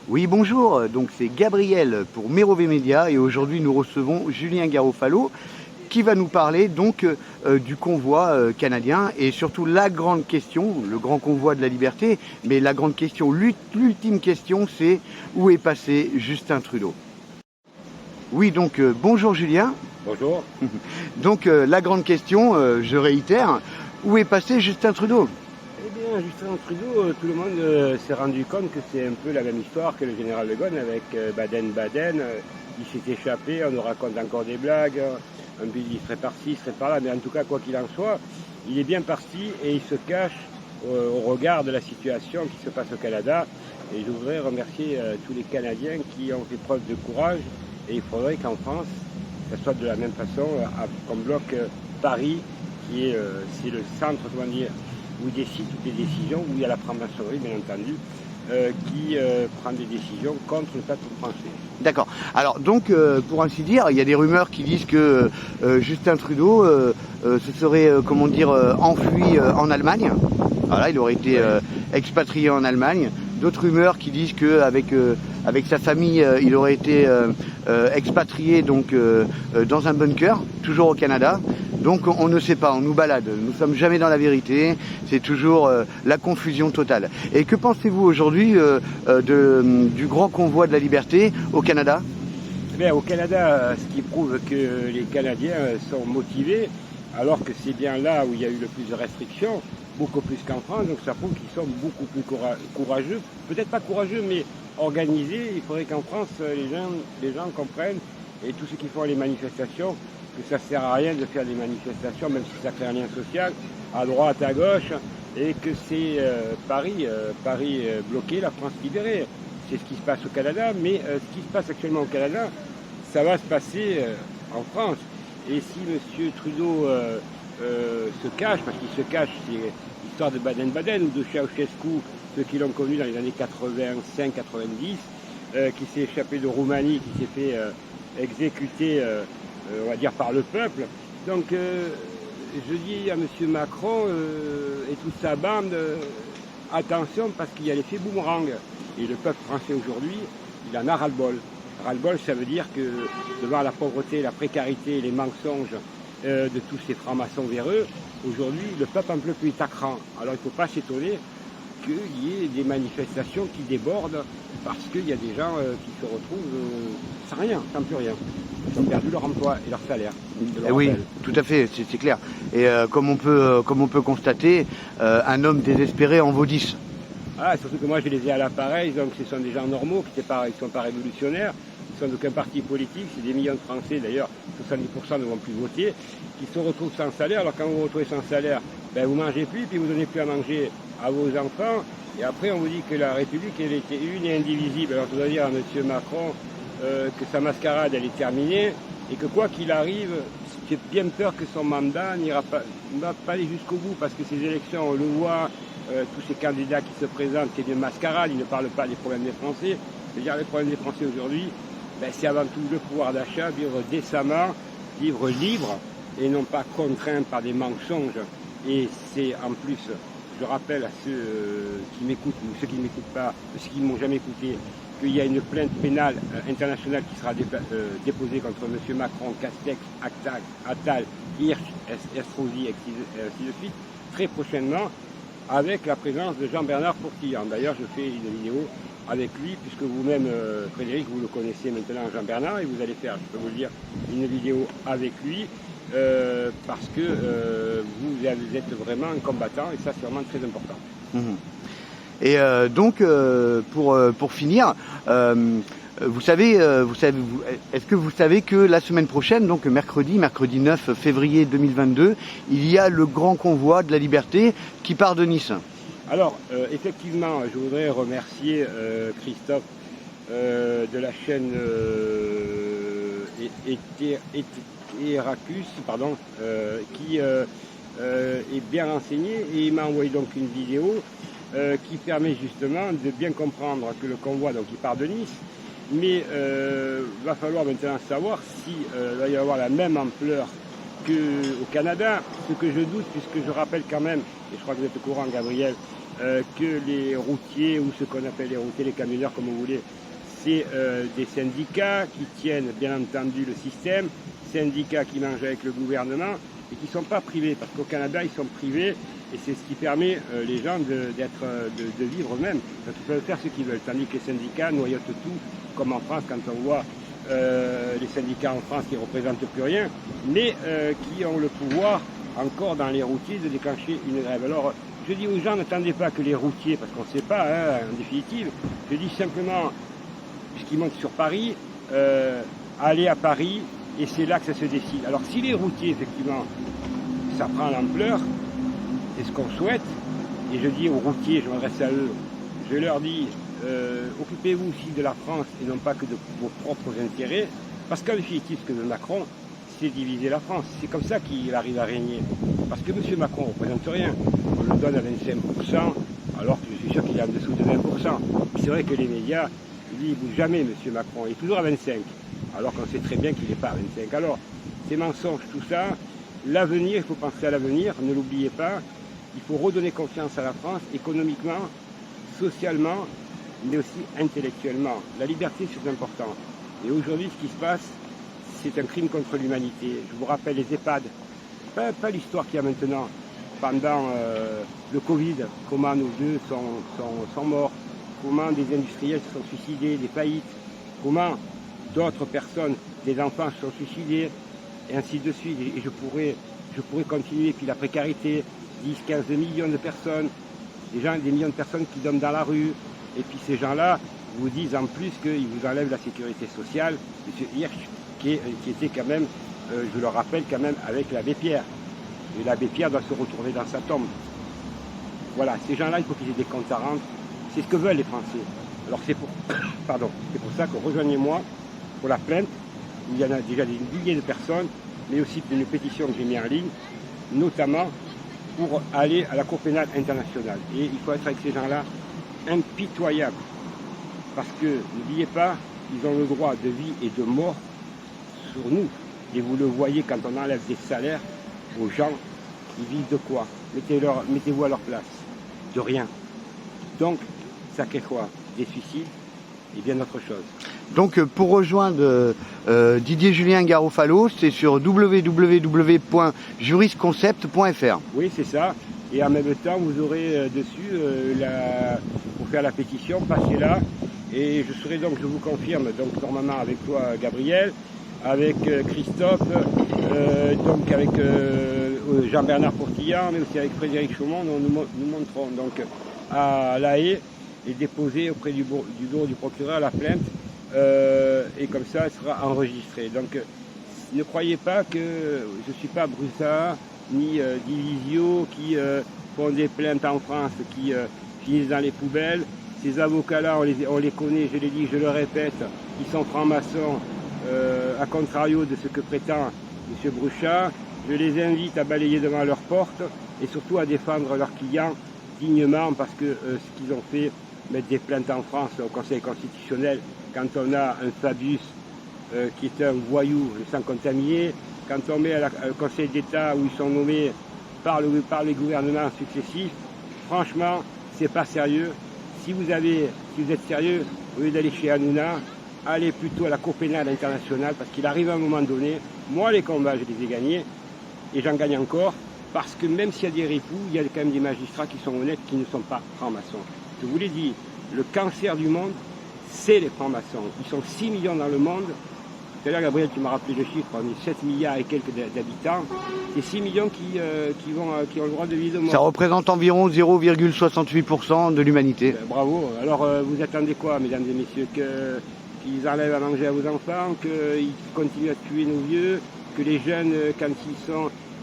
Oui, bonjour, donc c'est Gabriel pour Mérové Média et aujourd'hui nous recevons Julien Garofalo qui va nous parler donc du convoi canadien et surtout la grande question, le grand convoi de la liberté, mais la grande question, l'ultime question, c'est où est passé Justin Trudeau? Oui, donc bonjour Julien. Bonjour. Donc la grande question, je réitère, où est passé Justin Trudeau? Eh bien, Justin Trudeau, tout le monde s'est rendu compte que c'est un peu la même histoire que le général de Gaulle avec Baden-Baden. Il s'est échappé, on nous raconte encore des blagues, un peu il serait par-ci, il serait par-là, mais en tout cas, quoi qu'il en soit, il est bien parti et il se cache au regard de la situation qui se passe au Canada. Et je voudrais remercier tous les Canadiens qui ont fait preuve de courage et il faudrait qu'en France, ça soit de la même façon, qu'on bloque Paris, qui est c'est le centre, comment dire, où il décide toutes les décisions, où il y a la franc-maçonnerie, bien entendu, qui prend des décisions contre le peuple français. D'accord. Alors donc, pour ainsi dire, il y a des rumeurs qui disent que Justin Trudeau se serait, comment dire, enfui en Allemagne. Voilà, il aurait été expatrié en Allemagne. D'autres rumeurs qui disent qu'avec avec sa famille, il aurait été expatrié donc dans un bunker, toujours au Canada. Donc on ne sait pas, on nous balade, nous ne sommes jamais dans la vérité, c'est toujours la confusion totale. Et que pensez-vous aujourd'hui du grand convoi de la liberté au Canada? Bien, au Canada, ce qui prouve que les Canadiens sont motivés, alors que c'est bien là où il y a eu le plus de restrictions, beaucoup plus qu'en France, donc ça prouve qu'ils sont beaucoup plus courageux, peut-être pas courageux, mais organisés. Il faudrait qu'en France, les gens comprennent, et tous ceux qui font les manifestations, que ça ne sert à rien de faire des manifestations, même si ça crée un lien social, à droite, à gauche, et que c'est Paris bloqué, la France libérée. C'est ce qui se passe au Canada, mais ce qui se passe actuellement au Canada, ça va se passer en France. Et si M. Trudeau se cache, parce qu'il se cache, c'est l'histoire de Baden-Baden ou de Ceausescu, ceux qui l'ont connu dans les années 85-90, qui s'est échappé de Roumanie, qui s'est fait exécuter, on va dire, par le peuple. Donc je dis à M. Macron et toute sa bande, attention, parce qu'il y a l'effet boomerang. Et le peuple français aujourd'hui, il en a ras-le-bol. Ras-le-bol, ça veut dire que devant la pauvreté, la précarité, les mensonges de tous ces francs-maçons véreux, aujourd'hui, le peuple un peu plus est à cran. Alors il ne faut pas s'étonner qu'il y ait des manifestations qui débordent parce qu'il y a des gens qui se retrouvent sans rien, sans plus rien. Ils ont perdu leur emploi et leur salaire. Oui, tout à fait, c'est clair. Et comme on peut constater, un homme désespéré en vaut 10. Ah, surtout que moi je les ai à l'appareil, donc ce sont des gens normaux, qui ne sont pas révolutionnaires, ils ne sont d'aucun parti politique, c'est des millions de Français, d'ailleurs 70% ne vont plus voter, qui se retrouvent sans salaire. Alors quand vous vous retrouvez sans salaire, ben, vous ne mangez plus, puis vous ne donnez plus à manger à vos enfants, et après on vous dit que la République elle était une et indivisible. Alors je dois dire à M. Macron que sa mascarade elle est terminée, et que quoi qu'il arrive, j'ai bien peur que son mandat ne va pas aller jusqu'au bout, parce que ces élections, on le voit, tous ces candidats qui se présentent, c'est une mascarade, ils ne parlent pas des problèmes des Français. C'est-à-dire les problèmes des Français aujourd'hui, ben, c'est avant tout le pouvoir d'achat, vivre décemment, vivre libre, et non pas contraint par des mensonges. Et c'est en plus, je rappelle à ceux qui m'écoutent, ou ceux qui ne m'écoutent pas, ceux qui ne m'ont jamais écouté, qu'il y a une plainte pénale internationale qui sera déposée contre M. Macron, Castex, Attal, Hirsch, Estrosi, et ainsi de suite, très prochainement, avec la présence de Jean-Bernard Fourquillan. D'ailleurs, je fais une vidéo avec lui, puisque vous-même, Frédéric, vous le connaissez maintenant, Jean-Bernard, et vous allez faire, je peux vous le dire, une vidéo avec lui, parce que vous êtes vraiment un combattant, et ça, c'est vraiment très important. Mmh. Et donc, pour finir, est-ce que vous savez que la semaine prochaine, donc mercredi 9 février 2022, il y a le grand convoi de la liberté qui part de Nice? Alors, effectivement, je voudrais remercier Christophe de la chaîne Eracus, pardon, qui est bien renseigné, et il m'a envoyé donc une vidéo qui permet justement de bien comprendre que le convoi, donc, il part de Nice, mais va falloir maintenant savoir si va y avoir la même ampleur qu'au Canada, ce que je doute, puisque je rappelle quand même, et je crois que vous êtes au courant, Gabriel, que les routiers, ou ce qu'on appelle les routiers, les camionneurs, comme vous voulez, c'est des syndicats qui tiennent bien entendu le système, syndicats qui mangent avec le gouvernement et qui ne sont pas privés, parce qu'au Canada ils sont privés et c'est ce qui permet les gens de vivre eux-mêmes. Donc ils peuvent faire ce qu'ils veulent, tandis que les syndicats noyautent tout, comme en France quand on voit les syndicats en France qui ne représentent plus rien, mais qui ont le pouvoir encore dans les routiers de déclencher une grève. Alors je dis aux gens, n'attendez pas que les routiers, parce qu'on ne sait pas en définitive, je dis simplement, puisqu'ils montent sur Paris, aller à Paris, et c'est là que ça se décide. Alors si les routiers, effectivement, ça prend l'ampleur, c'est ce qu'on souhaite, et je dis aux routiers, je m'adresse à eux, je leur dis, occupez-vous aussi de la France et non pas que de vos propres intérêts, parce qu'en définitive, ce que veut Macron, c'est diviser la France. C'est comme ça qu'il arrive à régner. Parce que M. Macron ne représente rien. On le donne à 25%, alors que je suis sûr qu'il est en dessous de 20%. C'est vrai que les médias, ils disent, il ne bouge jamais, M. Macron. Il est toujours à 25%, alors qu'on sait très bien qu'il n'est pas à 25%. Alors, ces mensonges, tout ça, l'avenir, il faut penser à l'avenir, ne l'oubliez pas. Il faut redonner confiance à la France, économiquement, socialement, mais aussi intellectuellement. La liberté, c'est important. Et aujourd'hui, ce qui se passe, c'est un crime contre l'humanité. Je vous rappelle les EHPAD, pas l'histoire qu'il y a maintenant. Pendant le Covid, comment nos vieux sont morts, comment des industriels se sont suicidés, des faillites, comment d'autres personnes, des enfants se sont suicidés, et ainsi de suite. Et je pourrais continuer. Puis la précarité, 10-15 millions de personnes, des millions de personnes qui dorment dans la rue. Et puis ces gens-là vous disent en plus qu'ils vous enlèvent la sécurité sociale. M. Hirsch, qui était quand même, je le rappelle quand même, avec l'abbé Pierre. Et l'abbé Pierre doit se retourner dans sa tombe. Voilà, ces gens-là, il faut qu'ils aient des comptes à rendre. C'est ce que veulent les Français. Alors c'est pour ça que rejoignez-moi pour la plainte. Il y en a déjà des milliers de personnes, mais aussi une pétition que j'ai mise en ligne, notamment pour aller à la Cour pénale internationale. Et il faut être avec ces gens-là impitoyables. Parce que, n'oubliez pas, ils ont le droit de vie et de mort sur nous. Et vous le voyez quand on enlève des salaires aux gens, ils vivent de quoi? Mettez-vous à leur place. De rien. Donc, ça crée quoi? Des suicides et bien autre chose. Donc pour rejoindre Didier Julien Garofalo, c'est sur www.jurisconcept.fr. Oui, c'est ça. Et en même temps, vous aurez dessus, pour faire la pétition, passez là. Et je serai donc, je vous confirme, donc normalement avec toi Gabriel, avec Christophe, donc avec Jean-Bernard Portillan, mais aussi avec Frédéric Chaumont, nous monterons donc à La Haye et déposer auprès du bureau du procureur la plainte. Et comme ça, elle sera enregistrée. Donc, ne croyez pas que je ne suis pas Broussard ni Divisio qui font des plaintes en France, qui finissent dans les poubelles. Ces avocats-là, on les connaît, je l'ai dit, je le répète, ils sont francs-maçons, à contrario de ce que prétend M. Bruchard. Je les invite à balayer devant leur porte et surtout à défendre leurs clients dignement parce que ce qu'ils ont fait, mettre des plaintes en France au Conseil constitutionnel, quand on a un Fabius qui est un voyou, le sang contaminé, quand on met au Conseil d'État où ils sont nommés par les gouvernements successifs, franchement, c'est pas sérieux. Si vous êtes sérieux, au lieu d'aller chez Hanouna, allez plutôt à la Cour pénale internationale, parce qu'il arrive à un moment donné, moi les combats, je les ai gagnés, et j'en gagne encore, parce que même s'il y a des ripoux, il y a quand même des magistrats qui sont honnêtes, qui ne sont pas francs-maçons. Je vous l'ai dit, le cancer du monde, c'est les francs-maçons. Ils sont 6 millions dans le monde. Tout à l'heure, Gabriel, tu m'as rappelé le chiffre, on est 7 milliards et quelques d'habitants. C'est 6 millions qui ont le droit de vivre de mort. Ça représente environ 0,68% de l'humanité. Bravo. Alors, vous attendez quoi, mesdames et messieurs? Qu'ils enlèvent à manger à vos enfants, qu'ils continuent à tuer nos vieux, que les jeunes, quand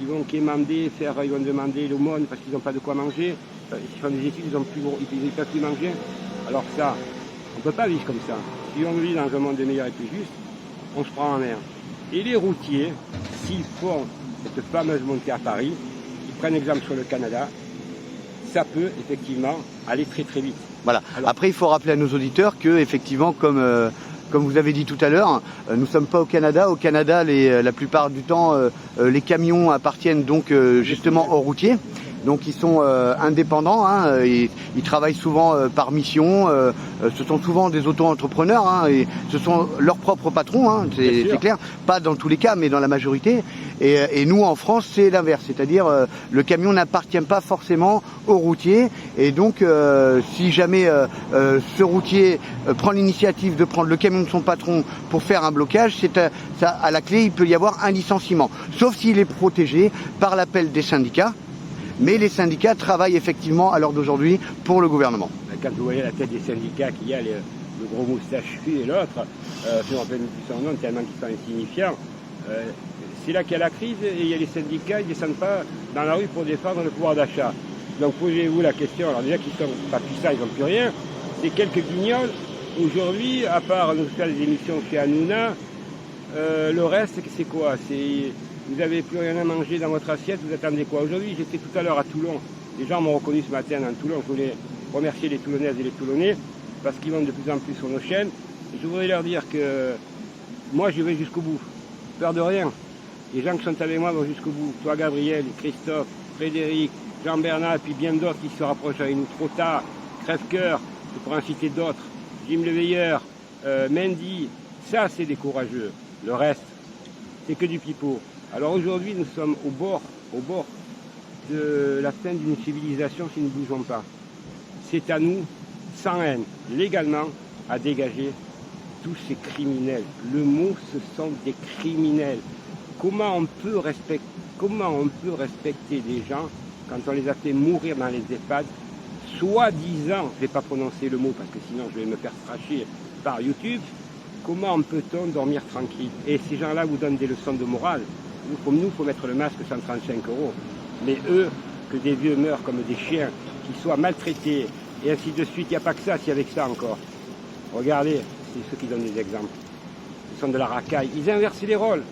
ils vont quémander, ils vont demander l'aumône parce qu'ils n'ont pas de quoi manger. Ils font des études, ils ne peuvent plus manger. Alors ça, on ne peut pas vivre comme ça. Si on vit dans un monde meilleur et plus juste, on se prend en mer. Et les routiers, s'ils font cette fameuse montée à Paris, ils prennent exemple sur le Canada, ça peut effectivement aller très très vite. Voilà. Alors, après, il faut rappeler à nos auditeurs que, effectivement, comme vous avez dit tout à l'heure, nous ne sommes pas au Canada. Au Canada, la plupart du temps, les camions appartiennent donc justement aux routiers. donc ils sont indépendants, hein, ils travaillent souvent par mission, ce sont souvent des auto-entrepreneurs, hein, et ce sont leurs propres patrons, hein, c'est clair, pas dans tous les cas, mais dans la majorité. Et nous, en France, c'est l'inverse, c'est-à-dire le camion n'appartient pas forcément au routier, et donc si jamais ce routier prend l'initiative de prendre le camion de son patron pour faire un blocage, à la clé, il peut y avoir un licenciement, sauf s'il est protégé par l'appel des syndicats. Mais les syndicats travaillent effectivement à l'heure d'aujourd'hui pour le gouvernement. Quand vous voyez la tête des syndicats qu'il y a, le gros moustachu et l'autre, je ne me rappelle plus son nom tellement qu'ils sont insignifiants, c'est là qu'il y a la crise et il y a les syndicats, ils ne descendent pas dans la rue pour défendre le pouvoir d'achat. Donc posez-vous la question, alors déjà qu'ils sont pas puissants, ils n'ont plus rien, c'est quelques guignols. Aujourd'hui, à part nous faire des émissions chez Hanouna, le reste c'est quoi? Vous n'avez plus rien à manger dans votre assiette, vous attendez quoi? Aujourd'hui, j'étais tout à l'heure à Toulon, les gens m'ont reconnu ce matin dans Toulon, je voulais remercier les Toulonnaises et les Toulonnais parce qu'ils vont de plus en plus sur nos chaînes. Et je voudrais leur dire que moi je vais jusqu'au bout, peur de rien. Les gens qui sont avec moi vont jusqu'au bout. Toi Gabriel, Christophe, Frédéric, Jean-Bernard et puis bien d'autres qui se rapprochent avec nous trop tard, Crève-Cœur, je pourrais en citer d'autres, Jim Leveilleur, Mendy, ça c'est des courageux. Le reste, c'est que du pipeau. Alors aujourd'hui nous sommes au bord de la fin d'une civilisation si nous ne bougeons pas. C'est à nous, sans haine, légalement, à dégager tous ces criminels. Le mot, ce sont des criminels. Comment on peut respecter des gens quand on les a fait mourir dans les EHPAD, soi-disant, je ne vais pas prononcer le mot parce que sinon je vais me faire cracher par YouTube, comment peut-on dormir tranquille? Et ces gens-là vous donnent des leçons de morale. Comme nous, il faut mettre le masque 135 €. Mais eux, que des vieux meurent comme des chiens, qu'ils soient maltraités, et ainsi de suite, il n'y a pas que ça, si avec ça encore. Regardez, c'est ceux qui donnent des exemples. Ce sont de la racaille. Ils inversent les rôles.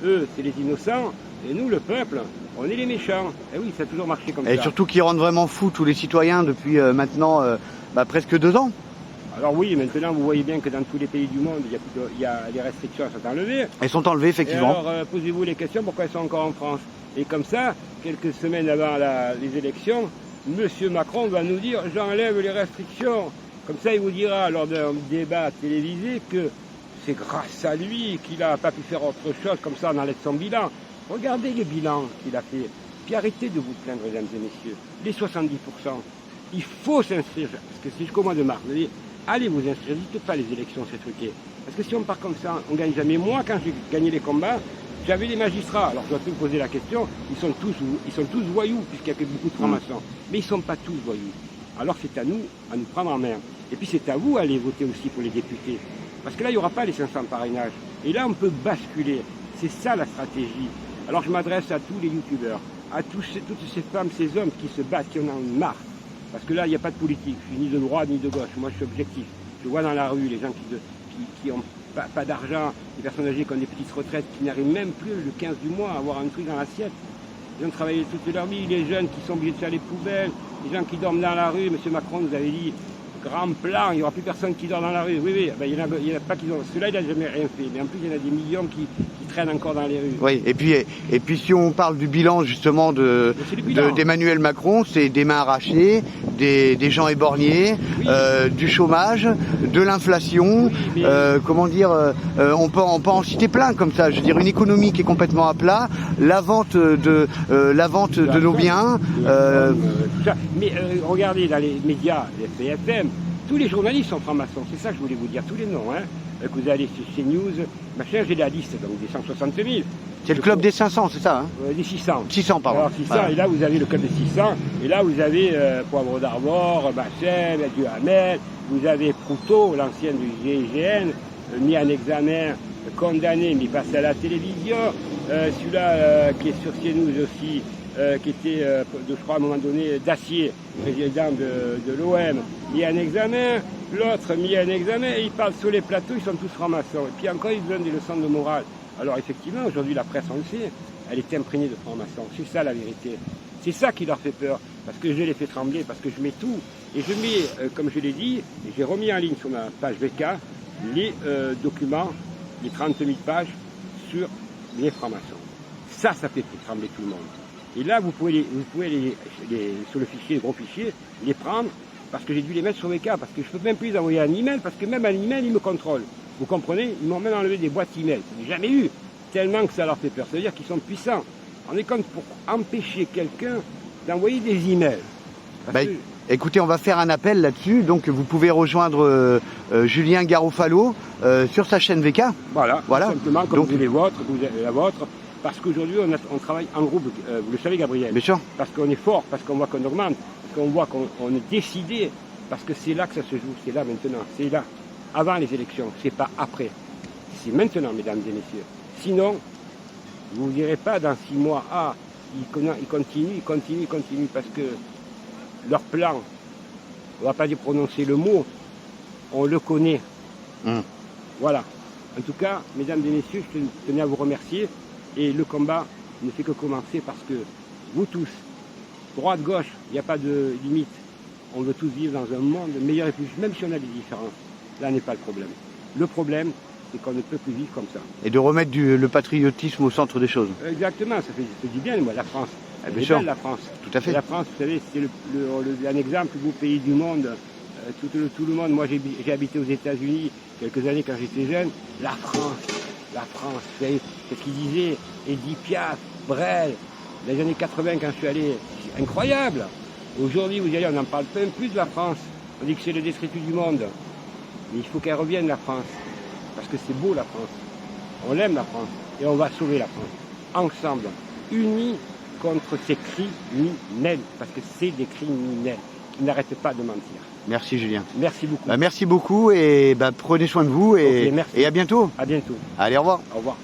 Eux, c'est les innocents, et nous, le peuple, on est les méchants. Et oui, ça a toujours marché comme ça. Et surtout qu'ils rendent vraiment fous tous les citoyens depuis maintenant presque 2 ans. Alors oui, maintenant, vous voyez bien que dans tous les pays du monde, les restrictions sont enlevées. Elles sont enlevées, effectivement. Et alors, posez-vous les questions, pourquoi elles sont encore en France? Et comme ça, quelques semaines avant les élections, M. Macron va nous dire « j'enlève les restrictions ». Comme ça, il vous dira lors d'un débat télévisé que c'est grâce à lui qu'il n'a pas pu faire autre chose, comme ça on enlève son bilan. Regardez le bilan qu'il a fait. Puis arrêtez de vous plaindre, mesdames et messieurs. Les 70%, il faut s'inscrire, parce que c'est jusqu'au mois de mars. Vous allez, allez vous inscrire, dites pas les élections, c'est truqué. Parce que si on part comme ça, on ne gagne jamais. Moi, quand j'ai gagné les combats, j'avais les magistrats. Alors je dois vous poser la question, ils sont tous voyous, puisqu'il y a beaucoup de francs-maçons. Mais ils ne sont pas tous voyous. Alors c'est à nous prendre en main. Et puis c'est à vous d'aller voter aussi pour les députés. Parce que là, il n'y aura pas les 500 parrainages. Et là, on peut basculer. C'est ça la stratégie. Alors je m'adresse à tous les youtubeurs, à toutes ces femmes, ces hommes qui se battent, qui en ont marre. Parce que là, il n'y a pas de politique. Je suis ni de droite ni de gauche. Moi, je suis objectif. Je vois dans la rue les gens qui n'ont pas d'argent, les personnes âgées qui ont des petites retraites, qui n'arrivent même plus le 15 du mois à avoir un truc dans l'assiette. Ils ont travaillé toute leur vie. Les jeunes qui sont obligés de faire les poubelles, les gens qui dorment dans la rue. Monsieur Macron nous avait dit, grand plan, il n'y aura plus personne qui dort dans la rue. Oui, ben, il y en a pas qui ont. Celui-là, il n'a jamais rien fait. Mais en plus, il y en a des millions qui traînent encore dans les rues. Oui, et puis si on parle du bilan justement d'Emmanuel Macron, c'est des mains arrachées, des gens éborgnés, oui. Du chômage, de l'inflation, oui, comment dire, on peut en citer plein comme ça. Je veux dire, une économie qui est complètement à plat, la vente de nos biens. Mais regardez dans les médias, les BFM, tous les journalistes sont francs-maçons, c'est ça que je voulais vous dire, tous les noms, hein. Que vous allez sur CNews, machin, j'ai la liste, donc des 160 000. C'est le club des 500, c'est ça, hein? Des 600. 600, pardon. Alors 600, voilà. Et là vous avez le club des 600, et là vous avez Poivre d'Arvor, Bachem, Duhamel, vous avez Proutot, l'ancien du GIGN, mis en examen, condamné, mais passé à la télévision, celui-là qui est sur CNews aussi, qui était, je crois à un moment donné, Dacier, président de l'OM, mis en examen, l'autre mis en examen, et ils parlent sur les plateaux, ils sont tous francs-maçons. Et puis encore, ils donnent des leçons de morale. Alors effectivement, aujourd'hui, la presse, on le sait, elle est imprégnée de francs-maçons. C'est ça la vérité. C'est ça qui leur fait peur, parce que je les fais trembler, parce que je mets tout. Et je mets, comme je l'ai dit, et j'ai remis en ligne sur ma page VK, les documents, les 30 000 pages sur les francs-maçons. Ça fait trembler tout le monde. Et là, vous pouvez sur le fichier, les gros fichiers, les prendre, parce que j'ai dû les mettre sur mes cas, parce que je ne peux même plus les envoyer un email, parce que même un email, ils me contrôlent. Vous comprenez? Ils m'ont même enlevé des boîtes email. Je n'ai jamais eu, tellement que ça leur fait peur. Ça veut dire qu'ils sont puissants. On est compte pour empêcher quelqu'un d'envoyer des emails. Écoutez, on va faire un appel là-dessus, donc vous pouvez rejoindre Julien Garofalo sur sa chaîne VK. Voilà. Tout simplement, comme vous avez la vôtre, parce qu'aujourd'hui, on travaille en groupe, vous le savez, Gabriel. Bien sûr. Parce qu'on est fort, parce qu'on voit qu'on augmente, parce qu'on voit qu'on est décidé, parce que c'est là que ça se joue, c'est là maintenant, c'est là, avant les élections, c'est pas après. C'est maintenant, mesdames et messieurs. Sinon, vous ne direz pas dans 6 mois, ah, ils continuent, parce que leur plan, on ne va pas dire prononcer le mot, on le connaît. Voilà. En tout cas, mesdames et messieurs, je tenais à vous remercier. Et le combat ne fait que commencer parce que vous tous, droite, gauche, il n'y a pas de limite. On veut tous vivre dans un monde meilleur et plus juste, même si on a des différences. Là n'est pas le problème. Le problème, c'est qu'on ne peut plus vivre comme ça. Et de remettre le patriotisme au centre des choses. Exactement, ça fait du bien, moi, la France. Bien C'est sûr. belle, la France. Tout à fait. Et la France, vous savez, c'est un exemple, le plus beau pays du monde. Tout le monde, moi j'ai habité aux États-Unis quelques années quand j'étais jeune. La France, vous savez, c'est ce qu'il disait, Edith Piaf, Brel, les années 80 quand je suis allé, c'est incroyable. Aujourd'hui, vous allez, on n'en parle même plus de la France. On dit que c'est le détritus du monde. Mais il faut qu'elle revienne, la France. Parce que c'est beau, la France. On l'aime, la France. Et on va sauver la France. Ensemble, unis contre ces criminels. Parce que c'est des criminels qui n'arrêtent pas de mentir. Merci Julien. Merci beaucoup. Merci beaucoup et prenez soin de vous et à bientôt. À bientôt. Allez, au revoir. Au revoir.